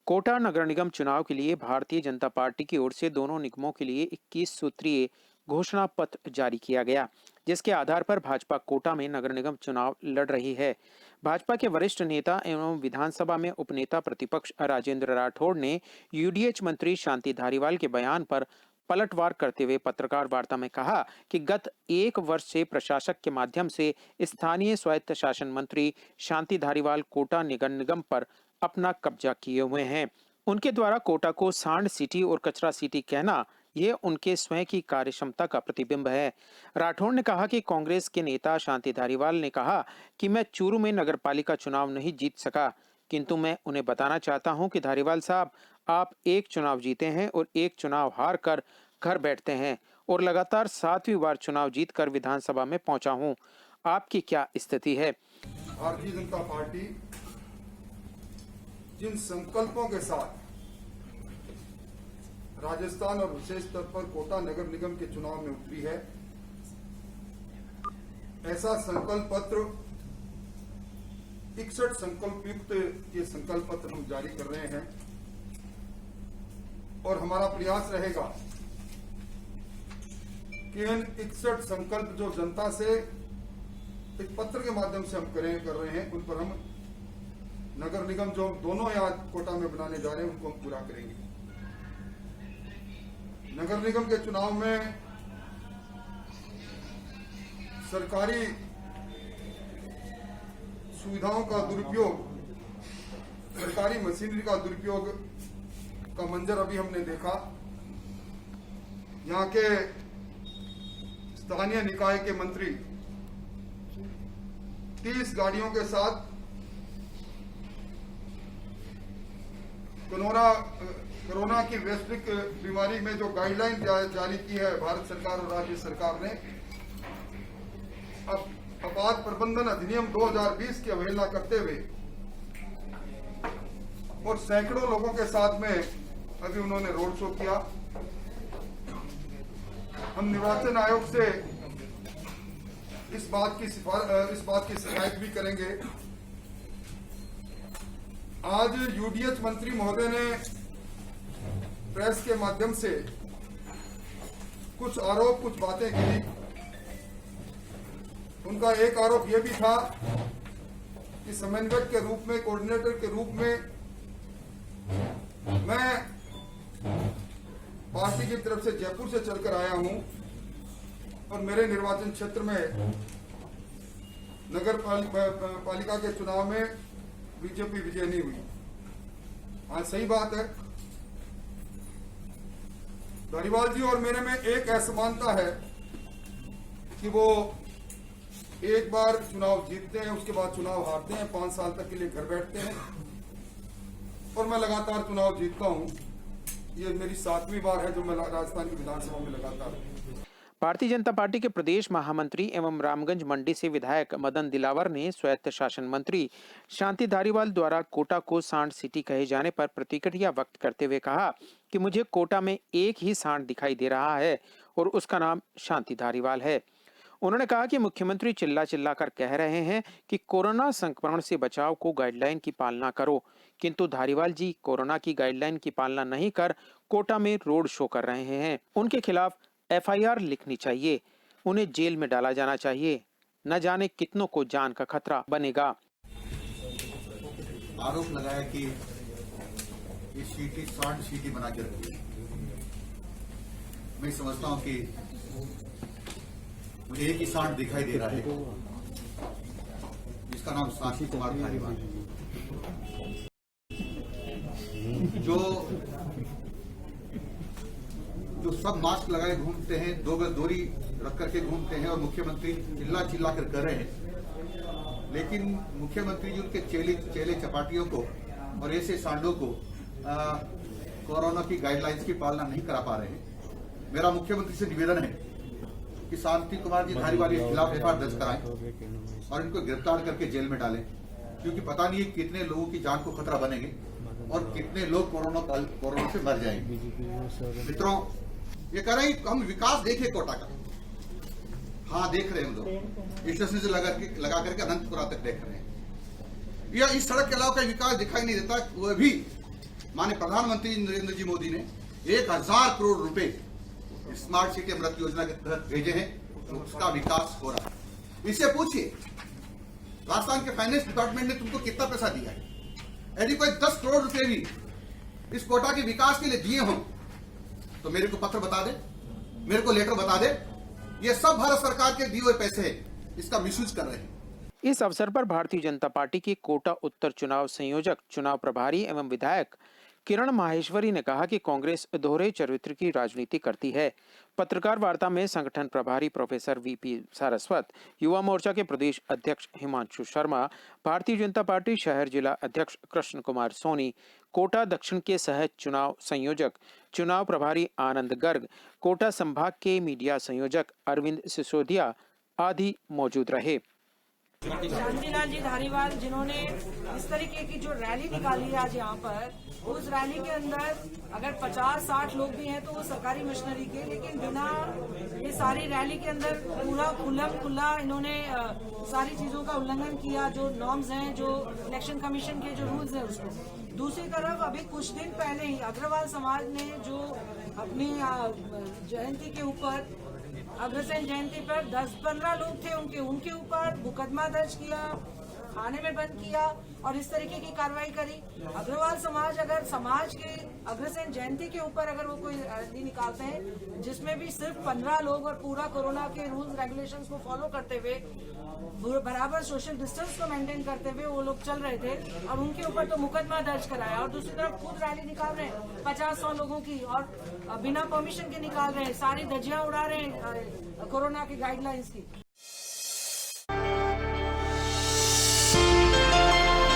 कोटा नगर निगम चुनाव के लिए भारतीय जनता पार्टी की ओर से दोनों निगमों के लिए 21 सूत्रीय घोषणा पत्र जारी किया गया, जिसके आधार पर भाजपा कोटा में नगर निगम चुनाव लड़ रही है। भाजपा के वरिष्ठ नेता एवं विधानसभा में उपनेता प्रतिपक्ष राजेंद्र राठौड़ ने यूडीएच मंत्री शांति धारीवाल के बयान पर पलटवार करते हुए पत्रकार वार्ता में कहा कि गत एक वर्ष से प्रशासक के माध्यम से स्थानीय स्वायत्त शासन मंत्री शांति धारीवाल कोटा नगर निगम पर अपना कब्जा किए हुए हैं। उनके द्वारा कोटा को सांड सिटी और कचरा सिटी कहना यह उनके स्वयं की कार्यक्षमता का प्रतिबिंब है। राठौड़ ने कहा कि कांग्रेस के नेता शांति धारीवाल ने कहा कि मैं चूरू में नगरपालिका चुनाव नहीं जीत सका, किंतु मैं उन्हें बताना चाहता हूं कि धारीवाल साहब, आप एक चुनाव जीते हैं और एक चुनाव हार कर घर बैठते हैं और लगातार 7वीं बार चुनाव जीतकर विधानसभा में पहुंचा हूं। आपकी क्या स्थिति है? भारतीय जनता पार्टी जिन संकल्पों के साथ राजस्थान और विशेष स्तर पर कोटा नगर निगम के चुनाव में उतरी है, ऐसा संकल्प पत्र 61 संकल्प युक्त ये संकल्प पत्र हम जारी कर रहे हैं और हमारा प्रयास रहेगा कि इन 61 संकल्प जो जनता से एक पत्र के माध्यम से हम कर रहे हैं, उन पर हम नगर निगम जो दोनों यहाँ कोटा में बनाने जा रहे हैं उनको हम पूरा करेंगे। नगर निगम के चुनाव में सरकारी सुविधाओं का दुरुपयोग, सरकारी मशीनरी का दुरुपयोग का मंजर अभी हमने देखा। यहाँ के स्थानीय निकाय के मंत्री 30 गाड़ियों के साथ कोरोना की वैश्विक बीमारी में जो गाइडलाइन जारी की है भारत सरकार और राज्य सरकार ने, अब आपात प्रबंधन अधिनियम 2020 की अवहेलना करते हुए और सैकड़ों लोगों के साथ में अभी उन्होंने रोड शो किया। हम निर्वाचन आयोग से इस बात की शिकायत भी करेंगे। आज यूडीएच मंत्री महोदय ने प्रेस के माध्यम से कुछ आरोप, कुछ बातें की। उनका एक आरोप यह भी था कि समन्वयक के रूप में, कोऑर्डिनेटर के रूप में मैं पार्टी की तरफ से जयपुर से चलकर आया हूं और मेरे निर्वाचन क्षेत्र में नगर पालिका के चुनाव में बीजेपी विजय नहीं हुई। हाँ, सही बात है। धारीवाल जी और मेरे में एक असमानता है कि वो एक बार चुनाव जीतते हैं, उसके बाद चुनाव हारते हैं, 5 साल तक के लिए घर बैठते हैं और मैं लगातार चुनाव जीतता हूं। ये मेरी 7वीं बार है जो मैं राजस्थान की विधानसभा में लगातार। भारतीय जनता पार्टी के प्रदेश महामंत्री एवं रामगंज मंडी से विधायक मदन दिलावर ने स्वायत्त शासन मंत्री शांति धारीवाल द्वारा कोटा को सांड सिटी कहे जाने पर प्रतिक्रिया व्यक्त करते हुए कहा कि मुझे कोटा में एक ही सांड दिखाई दे रहा है और उसका नाम शांति धारीवाल है। उन्होंने कहा कि मुख्यमंत्री चिल्ला चिल्ला कर कह रहे हैं कि कोरोना संक्रमण से बचाव को गाइडलाइन की पालना करो, किंतु धारीवाल जी कोरोना की गाइडलाइन की पालना नहीं कर कोटा में रोड शो कर रहे हैं। उनके खिलाफ एफआईआर लिखनी चाहिए, उन्हें जेल में डाला जाना चाहिए। न जाने कितनों को जान का खतरा बनेगा। आरोप लगाया कि ये सीटी सांड सीटी बना के रखी है। मैं समझता हूं कि मुझे एक ही सांड दिखाई दे रहा है, जिसका नाम शांति कुमार धारीवाल है। जो सब मास्क लगाए घूमते हैं, 2 गज दूरी रख करके घूमते हैं और मुख्यमंत्री चिल्ला चिल्ला कर रहे हैं, लेकिन मुख्यमंत्री जी उनके चेले चपाटियों को और ऐसे सांडों को कोरोना की गाइडलाइंस की पालना नहीं करा पा रहे हैं। मेरा मुख्यमंत्री से निवेदन है कि शांति कुमार जी धारीवाल के खिलाफ एफआईआर दर्ज कराएं और इनको गिरफ्तार करके जेल में डालें, क्योंकि पता नहीं है कितने लोगों की जान को खतरा बनेंगे और कितने लोग कोरोना से मर जाएंगे। मित्रों, ये कह रहे हैं हम विकास देखें कोटा का। हाँ, देख रहे हैं हम लोग, स्टेशन से लगा करके अनंतपुरा तक देख रहे हैं। या इस सड़क के अलावा का विकास दिखाई नहीं देता। वह भी माननीय प्रधानमंत्री नरेंद्र जी मोदी ने 1000 करोड़ रुपए स्मार्ट सिटी अमृत योजना के तहत भेजे हैं, उसका विकास हो रहा है। इससे पूछिए राजस्थान के फाइनेंस डिपार्टमेंट ने तुमको कितना पैसा दिया है। यदि कोई 10 करोड़ रुपए भी इस कोटा के विकास के लिए दिए हों तो मेरे को पत्र बता दे, मेरे को लेटर बता दे। ये सब भारत सरकार के दिए हुए पैसे हैं, इसका मिसयूज कर रहे हैं। इस अवसर पर भारतीय जनता पार्टी के कोटा उत्तर चुनाव संयोजक, चुनाव प्रभारी एवं विधायक किरण माहेश्वरी ने कहा कि कांग्रेस दोहरे चरित्र की राजनीति करती है। पत्रकार वार्ता में संगठन प्रभारी प्रोफेसर वीपी सारस्वत, युवा मोर्चा के प्रदेश अध्यक्ष हिमांशु शर्मा, भारतीय जनता पार्टी शहर जिला अध्यक्ष कृष्ण कुमार सोनी, कोटा दक्षिण के सह चुनाव संयोजक, चुनाव प्रभारी आनंद गर्ग, कोटा संभाग के मीडिया संयोजक अरविंद सिसोदिया आदि मौजूद रहे। शांतिलाल जी धारीवाल जिन्होंने इस तरीके की जो रैली निकाली आज यहाँ पर, उस रैली के अंदर अगर 50-60 लोग भी हैं तो वो सरकारी मशीनरी के, लेकिन बिना ये सारी रैली के अंदर पूरा खुला इन्होंने सारी चीजों का उल्लंघन किया, जो नॉर्म्स हैं, जो इलेक्शन कमीशन के जो रूल्स हैं उसको। दूसरी तरफ अभी कुछ दिन पहले ही अग्रवाल समाज ने जो अपनी जयंती के ऊपर, अग्रसेन जयंती पर 10-15 लोग थे उनके ऊपर मुकदमा दर्ज किया, थाने में बंद किया और इस तरीके की कार्रवाई करी। अग्रवाल समाज अगर समाज के अग्रसेन जयंती के ऊपर अगर वो कोई रैली निकालते हैं जिसमें भी सिर्फ 15 लोग और पूरा कोरोना के रूल्स रेगुलेशंस को फॉलो करते हुए, बराबर सोशल डिस्टेंस को मेंटेन करते हुए वो लोग चल रहे थे और उनके ऊपर तो मुकदमा दर्ज कराया, और दूसरी तरफ खुद रैली निकाल रहे हैं 50-100 लोगों की और बिना परमिशन के निकाल रहे हैं, सारी धज्जियां उड़ा रहे हैं कोरोना की गाइडलाइंस की।